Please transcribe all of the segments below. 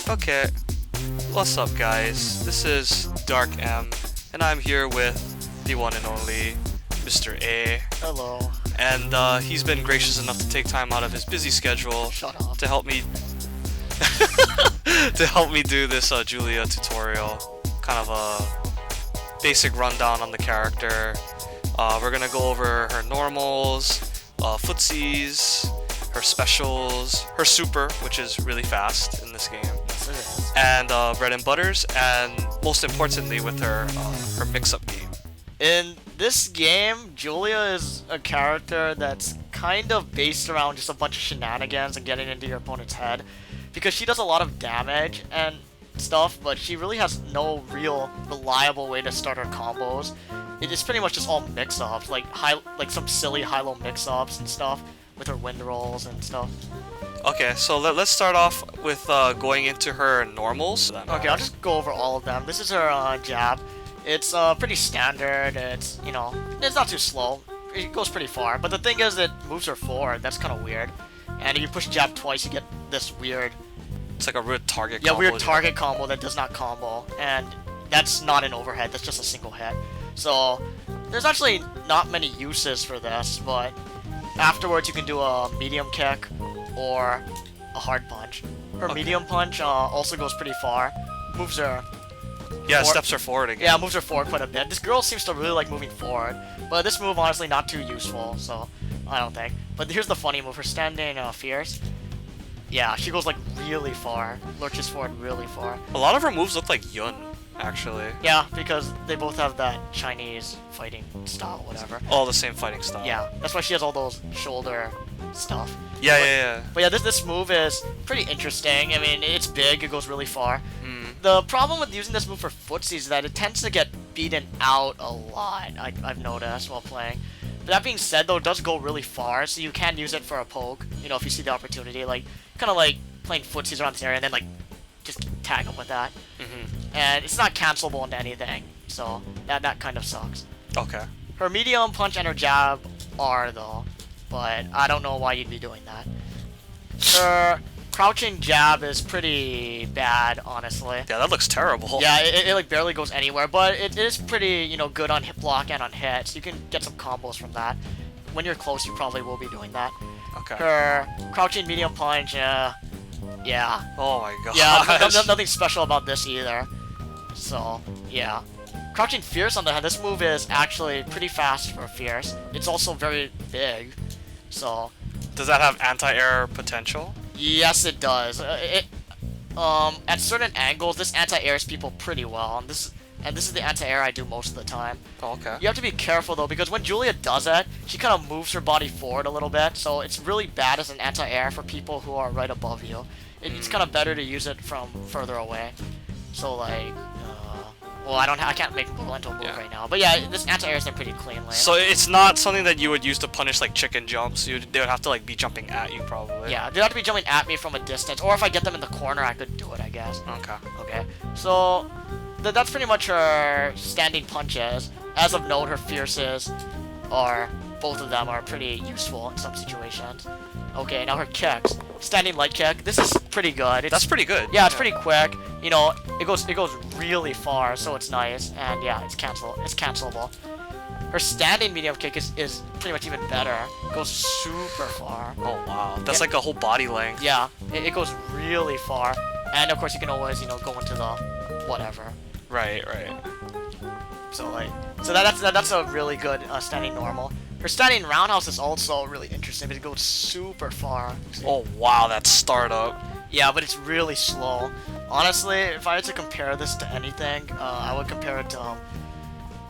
Okay, what's up guys? This is Dark M, and I'm here with the one and only MrEh. Hello. And he's been gracious enough to take time out of his busy schedule Shut up. to help me do this Julia tutorial. Kind of a basic rundown on the character. We're gonna go over her normals, footsies, her specials, her super, which is really fast in this game, Yes, it is. and bread and butters, and most importantly with her mix-up game. In this game, Julia is a character that's kind of based around just a bunch of shenanigans and getting into your opponent's head, because she does a lot of damage and stuff, but she really has no real reliable way to start her combos. It's pretty much just all mix-ups, like some silly high-low mix-ups and stuff with her wind rolls and stuff. Okay, so let's start off with going into her normals. Okay, I'll just go over all of them. This is her jab. It's pretty standard. It's, you know, it's not too slow. It goes pretty far. But the thing is, it moves her forward. That's kind of weird. And if you push jab twice, you get this weird... It's like a weird target Yeah, combo. weird target combo that does not combo. And that's not an overhead. That's just a single hit. So, there's actually not many uses for this, but afterwards you can do a medium kick or a hard punch. Her Okay. medium punch also goes pretty far. Moves her... Yeah, it forward. steps her forward again. Yeah, moves her forward quite a bit. This girl seems to really like moving forward, but this move honestly not too useful, so I don't think. But here's the funny move, her standing fierce. Yeah, she goes like really far, lurches forward really far. A lot of her moves look like Yun, actually. Yeah, because they both have that Chinese fighting style, whatever. All the same fighting style. Yeah, that's why she has all those shoulder stuff. Yeah. But yeah, this move is pretty interesting. I mean, it's big, it goes really far. Mm. The problem with using this move for footsies is that it tends to get beaten out a lot, I've noticed while playing. But that being said, though, it does go really far, so you can use it for a poke, you know, if you see the opportunity. Like, kind of like playing footsies around this area and then, like, just tag them with that. Mm-hmm. And it's not cancelable into anything, so that kind of sucks. Okay. Her medium punch and her jab are, though, but I don't know why you'd be doing that. Her crouching jab is pretty bad, honestly. Yeah, that looks terrible. Yeah, it like barely goes anywhere, but it is pretty, you know, good on hit block and on hit, so you can get some combos from that. When you're close, you probably will be doing that. Okay. Her crouching medium punch, yeah. Oh my god. Yeah, nothing special about this either. So, yeah. Crouching Fierce on the hand, this move is actually pretty fast for Fierce. It's also very big, so... Does that have anti-air potential? Yes, it does. At certain angles, this anti-airs people pretty well. And this is the anti-air I do most of the time. Oh, okay. You have to be careful though, because when Julia does it, she kind of moves her body forward a little bit, so it's really bad as an anti-air for people who are right above you. It's kind of better to use it from further away. So like, well, I can't make a mental move right now, but yeah, this anti-airs them pretty cleanly. So it's not something that you would use to punish like chicken jumps. They would have to like be jumping at you probably. Yeah, they have to be jumping at me from a distance, or if I get them in the corner, I could do it, I guess. Okay. Okay, so that's pretty much her standing punches. As of note, her fierces both of them are pretty useful in some situations. Okay, now her kicks. Standing light kick. This is pretty good. That's pretty good. Yeah, it's pretty quick. You know, it goes really far, so it's nice. And yeah, it's cancelable. Her standing medium kick is pretty much even better. It goes super far. Oh wow. That's like a whole body length. Yeah, it goes really far. And of course, you can always, you know, go into the whatever. Right. So like, that's a really good standing normal. Her standing roundhouse is also really interesting, but it goes super far. Oh wow, that startup. Yeah, but it's really slow. Honestly, if I had to compare this to anything, I would compare it to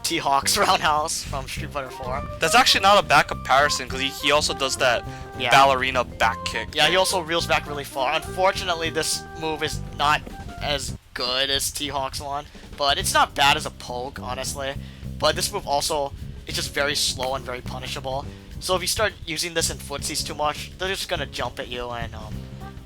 T-Hawk's roundhouse from Street Fighter 4. That's actually not a bad comparison because he also does that ballerina back kick. Yeah, he also reels back really far. Unfortunately, this move is not as good as T-Hawk's one, but it's not bad as a poke, honestly. But this move also, it's just very slow and very punishable. So if you start using this in footsies too much, they're just gonna jump at you and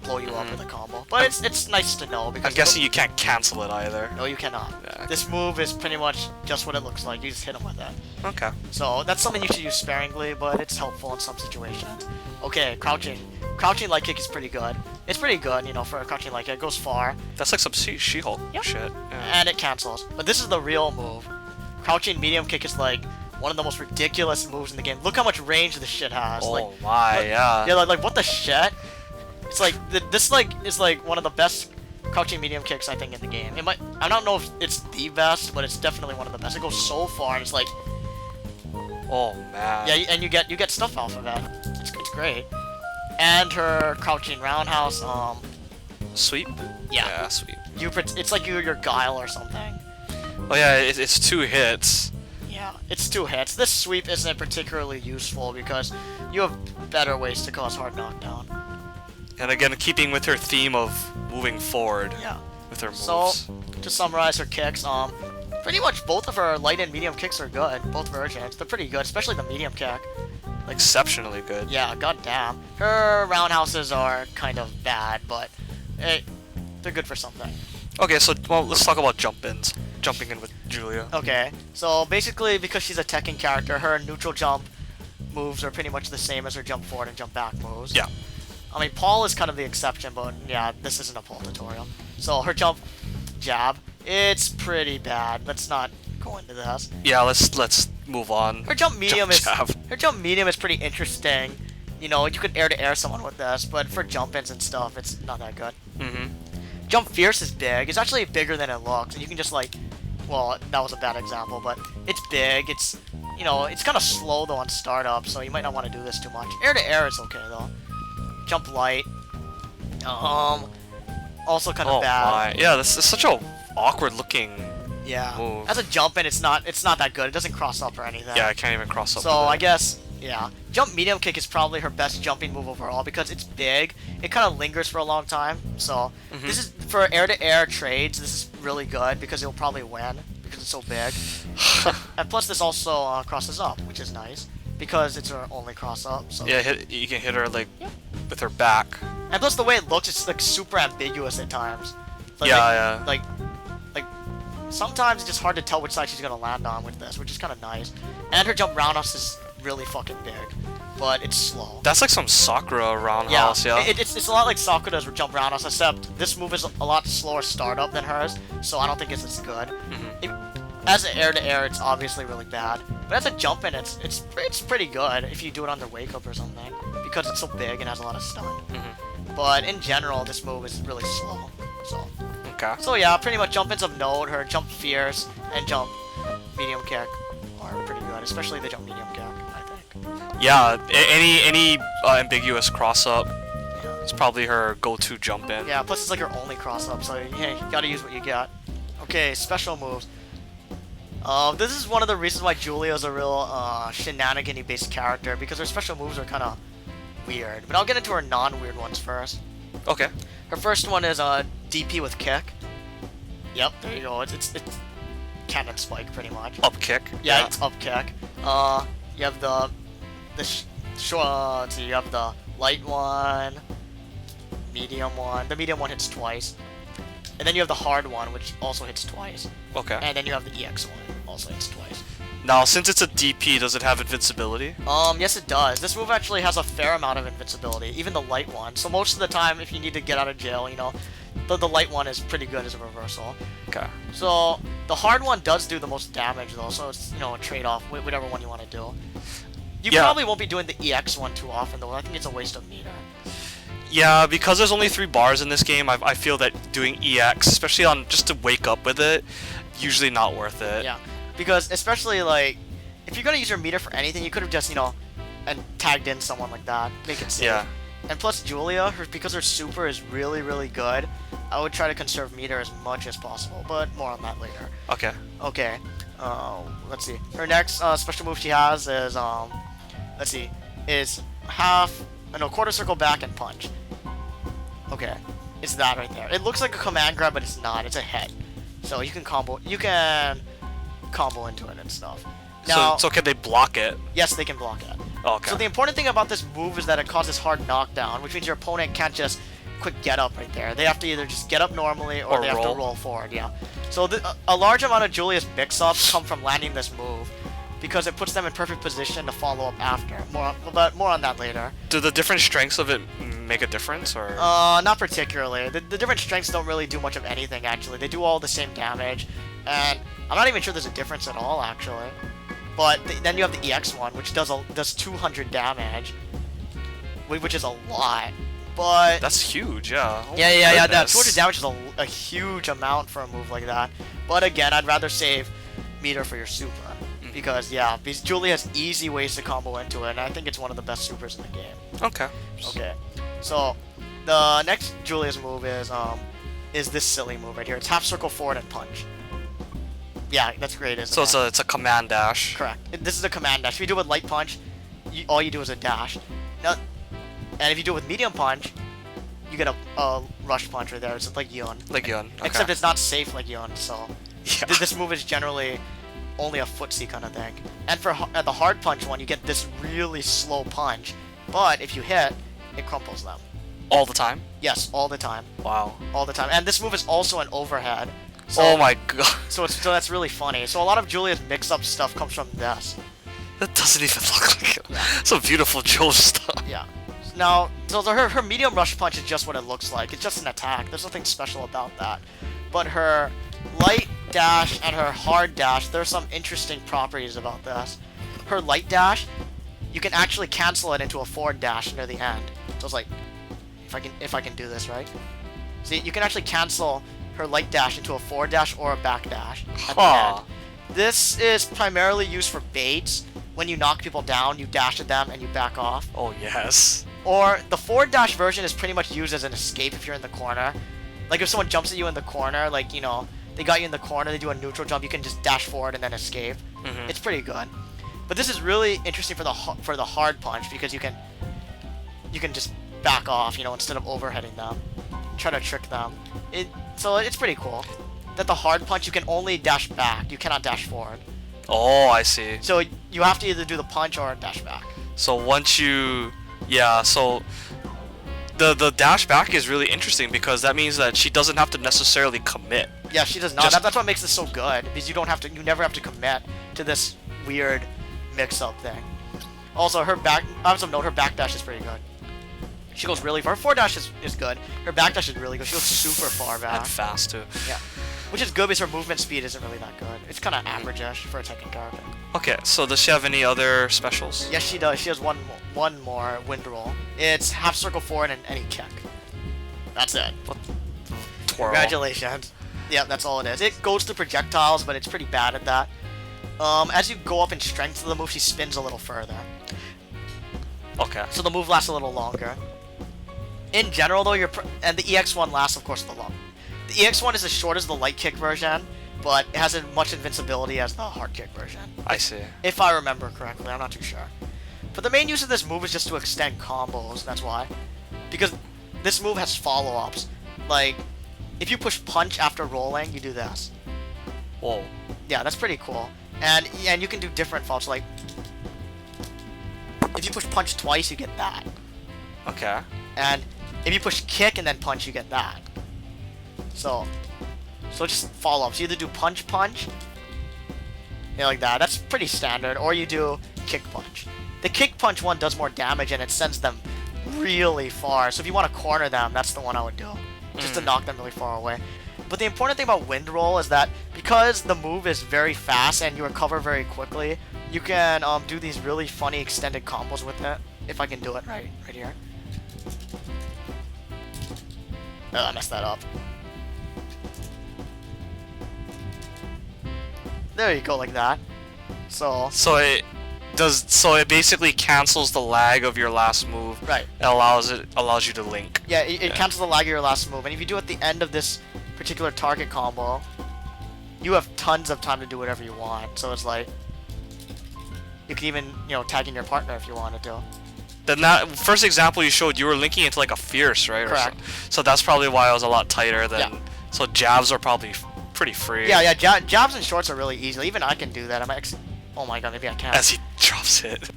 blow you up with a combo. But it's nice to know because I'm guessing you can't cancel it either. no, you cannot. Yeah. This move is pretty much just what it looks like. You just hit him with it. Okay. So that's something you should use sparingly, but it's helpful in some situations. Okay, crouching. Crouching light kick is pretty good. It's pretty good, you know, for a crouching light kick. It goes far. That's like some She-Hulk shit. Yeah. And it cancels. But this is the real move. Crouching medium kick is like one of the most ridiculous moves in the game. Look how much range this shit has. Oh like, my, yeah. Yeah, like what the shit? It's like this like is like one of the best crouching medium kicks I think in the game. It might, I don't know if it's the best, but it's definitely one of the best. It goes so far, and it's like, Oh man. yeah, and you get stuff off of it. It's great. And her crouching roundhouse, Sweep? Yeah. Yeah, sweep. it's like your guile or something. Oh yeah, it's 2 hits. Yeah, it's 2 hits. This sweep isn't particularly useful because you have better ways to cause hard knockdown. And again, keeping with her theme of moving forward Yeah. with her moves. So, to summarize her kicks, pretty much both of her light and medium kicks are good. Both versions. They're pretty good, especially the medium kick. Exceptionally good. Yeah, goddamn. Her roundhouses are kind of bad, but they're good for something. Okay, so well, let's talk about jump-ins. Jumping in with Julia. Okay, so basically, because she's a Tekken character, her neutral jump moves are pretty much the same as her jump forward and jump back moves. Yeah. I mean, Paul is kind of the exception, but yeah, this isn't a Paul tutorial. So her jump jab, it's pretty bad. Let's not go into this. Yeah, let's move on. Her jump medium Jab. her jump medium is pretty interesting. You know, you could air to air someone with this, but for jump ins and stuff, it's not that good. Mm-hmm. Jump fierce is big. It's actually bigger than it looks, and you can just like, well, that was a bad example, but it's big. It's, you know, it's kind of slow though on startup, so you might not want to do this too much. Air to air is okay though. Jump light, also kind of bad. My. Yeah, this is such a awkward looking Yeah. move. As a jump in, it's not that good. It doesn't cross up or anything. Yeah, I can't even cross up. So with I it. guess, yeah, jump medium kick is probably her best jumping move overall because it's big. It kind of lingers for a long time. So this is for air-to-air trades. This is really good because it'll probably win because it's so big. And plus, this also crosses up, which is nice because it's her only cross up. So Yeah, you can hit her like with her back. and plus the way it looks, it's like super ambiguous at times. Yeah. Like sometimes it's just hard to tell which side she's gonna land on with this, which is kind of nice. And her jump roundhouse is really fucking big, but it's slow. That's like some Sakura roundhouse, yeah. It's a lot like Sakura's jump roundhouse, except this move is a lot slower startup than hers, so I don't think it's as good. As an air-to-air, it's obviously really bad, but as a jump in, it's pretty good if you do it under wake up or something, because it's so big and has a lot of stun. But in general, this move is really slow. So yeah, pretty much jump ins of note, her jump fierce and jump medium kick are pretty good, especially the jump medium kick, I think. Yeah, any ambiguous cross up, it's probably her go-to jump in. Yeah, plus it's like her only cross up, so yeah, you gotta use what you got. Okay, special moves. This is one of the reasons why Julia's a real shenanigan-y based character, because her special moves are kind of weird. But I'll get into her non-weird ones first. Okay. Her first one is DP with kick. Yep, there you go. It's cannon spike pretty much. Up kick. Yeah, it's up kick. You have so you have the light one, medium one. The medium one hits twice, and then you have the hard one, which also hits twice. Okay. And then you have the EX one, also hits twice. Now, since it's a DP, does it have invincibility? Yes it does. This move actually has a fair amount of invincibility, even the light one. So most of the time, if you need to get out of jail, you know, the light one is pretty good as a reversal. Okay. So the hard one does do the most damage though, so it's, you know, a trade-off, whatever one you want to do. You probably won't be doing the EX one too often though. I think it's a waste of meter. Yeah, because there's only 3 bars in this game, I feel that doing EX, especially on just to wake up with it, usually not worth it. Yeah, because especially like, if you're gonna use your meter for anything, you could have just, you know, and tagged in someone like that, make it safe. Yeah. And plus Julia, because her super is really, really good, I would try to conserve meter as much as possible, but more on that later. Okay. Okay, let's see. Her next special move she has is, let's see, is quarter circle back and punch. Okay, it's that right there. It looks like a command grab, but it's not. It's a hit. So you can combo into it and stuff. Now, so can they block it? yes, they can block it. Oh, okay. So the important thing about this move is that it causes hard knockdown, which means your opponent can't just quick get up right there. They have to either just get up normally or they have to roll forward. Yeah. So a large amount of Julia's mix-ups come from landing this move, because it puts them in perfect position to follow up after. But more on that later. Do the different strengths of it make a difference, or? Not particularly. The different strengths don't really do much of anything, actually. They do all the same damage, and I'm not even sure there's a difference at all, actually. But then you have the EX one, which does 200 damage, which is a lot. But that's huge, yeah. Oh yeah. That 200 damage is a huge amount for a move like that. But again, I'd rather save meter for your super. Because Julia has easy ways to combo into it, and I think it's one of the best supers in the game. Okay. Okay. So the next Julia's move is this silly move right here. It's half circle forward and punch. Yeah, that's great, isn't it? So it's a command dash. Correct. This is a command dash. If you do it with light punch, all you do is a dash. Now, and if you do it with medium punch, you get a rush punch right there. It's like Yun. Like Yun. Okay. Except it's not safe like Yun. So yeah. This move is generally only a footsie kind of thing. And for the hard punch one, you get this really slow punch, but if you hit, it crumples them. All the time? Yes, all the time. Wow. All the time. And this move is also an overhead. So, oh my god. So that's really funny. So a lot of Julia's mix-up stuff comes from this. That doesn't even look like it. Yeah. Some beautiful Julia stuff. Yeah. Now, so her medium rush punch is just what it looks like. It's just an attack. There's nothing special about that. But her light dash and her hard dash, there's some interesting properties about this. Her light dash, you can actually cancel it into a forward dash near the end. So it's like, if I can do this right. See, you can actually cancel her light dash into a forward dash or a back dash at the end. This is primarily used for baits. When you knock people down, you dash at them and you back off. Oh yes. Or the forward dash version is pretty much used as an escape if you're in the corner. Like if someone jumps at you in the corner, like, you know, they got you in the corner, they do a neutral jump, you can just dash forward and then escape. It's pretty good. But this is really interesting for the hard punch, because you can just back off, you know, instead of overheading them, try to trick them. So it's pretty cool that the hard punch, you can only dash back, you cannot dash forward. Oh, I see. So you have to either do the punch or dash back. So once you, so the dash back is really interesting, because that means that she doesn't have to necessarily commit. Yeah, she does not. That's what makes this so good, because you never have to commit to this weird mix-up thing. Also, her back dash is pretty good. She goes really far. Her forward dash is good. Her back dash is really good. She goes super far back. And fast too. Yeah. Which is good, because her movement speed isn't really that good. It's kind of average-ish for a Tekken character. Okay, so does she have any other specials? Yes, she does. She has one more wind roll. It's half circle forward and any kick. That's it. Twirl. Congratulations. Yeah, that's all it is. It goes to projectiles, but it's pretty bad at that. As you go up in strength of the move, she spins a little further. Okay. So the move lasts a little longer. In general, though, and the EX one lasts, of course, the long. The EX one is as short as the light kick version, but it has as much invincibility as the hard kick version. I see. If I remember correctly, I'm not too sure. But the main use of this move is just to extend combos, that's why. Because this move has follow-ups. Like, if you push punch after rolling, you do this. Whoa. Yeah, that's pretty cool. And you can do different follow-ups, like, if you push punch twice, you get that. Okay. And if you push kick and then punch, you get that. So just follow-ups. You either do punch, like that. That's pretty standard. Or you do kick punch. The kick punch one does more damage, and it sends them really far. So if you want to corner them, that's the one I would do. Just to knock them really far away. But the important thing about wind roll is that because the move is very fast and you recover very quickly, you can do these really funny extended combos with it. If I can do it right here. Oh, I messed that up. There you go, like that. So it basically cancels the lag of your last move. Right. It allows you to link. Yeah, it cancels the lag of your last move, and if you do it at the end of this particular target combo, you have tons of time to do whatever you want. So it's like you can even, you know, tag in your partner if you wanted to. Then that first example you showed, you were linking into like a fierce, right? Correct. So that's probably why it was a lot tighter than. Yeah. So jabs are probably pretty free. Yeah. Jabs and shorts are really easy. Even I can do that. Oh my god, maybe I can't. As he drops it.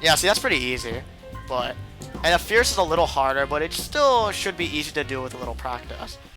Yeah, see, that's pretty easy, but And a fierce is a little harder, but it still should be easy to do with a little practice.